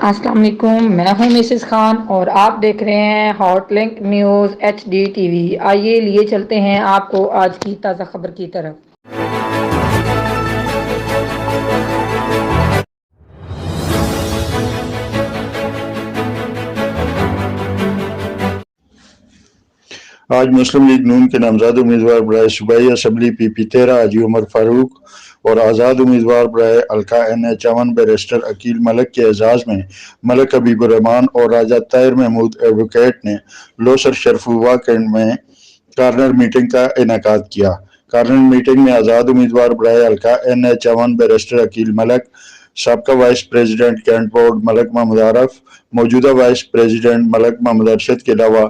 السلام علیکم، میں ہوں مسز خان اور آپ دیکھ رہے ہیں hot link news HD TV۔ آئیے لیے چلتے ہیں آپ کو آج کی تازہ خبر کی طرف۔ آج مسلم لیگ نون کے نامزد امیدوار برائے صوبائی اسمبلی PP13 حاجی عمر فاروق اور آزاد امیدوار برائے حلقہ NH1 بیرسٹر عقیل ملک کے اعزاز میں ملک حبیب الرحمان اور راجہ طاہر محمود ایڈوکیٹ نے لوسر شرفووا کینٹ میں کارنر میٹنگ کا انعقاد کیا۔ کارنر میٹنگ میں آزاد امیدوار برائے حلقہ NH1 بیرسٹر عقیل ملک، سابقہ وائس پریزیڈنٹ کینٹ بورڈ ملک محمد عارف، موجودہ وائس پریزیڈنٹ ملک محمد ارشد کے علاوہ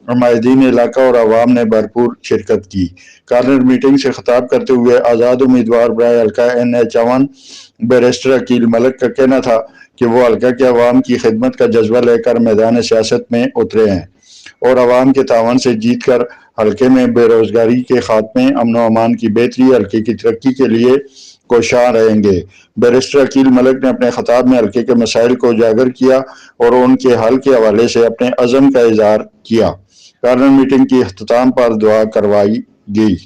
نمائندین علاقہ اور عوام نے بھرپور شرکت کی۔ کارنر میٹنگ سے خطاب کرتے ہوئے آزاد امیدوار برائے حلقہ NH1 بیرسٹر عقیل ملک کا کہنا تھا کہ وہ حلقہ کے عوام کی خدمت کا جذبہ لے کر میدان سیاست میں اترے ہیں اور عوام کے تعاون سے جیت کر حلقے میں بے روزگاری کے خاتمے، امن و امان کی بہتری، حلقے کی ترقی کے لیے کوشاں رہیں گے۔ بیرسٹر عقیل ملک نے اپنے خطاب میں حلقے کے مسائل کو اجاگر کیا اور ان کے حل کے حوالے سے اپنے عزم کا اظہار کیا۔ کارنر میٹنگ کی اختتام پر دعا کروائی گئی۔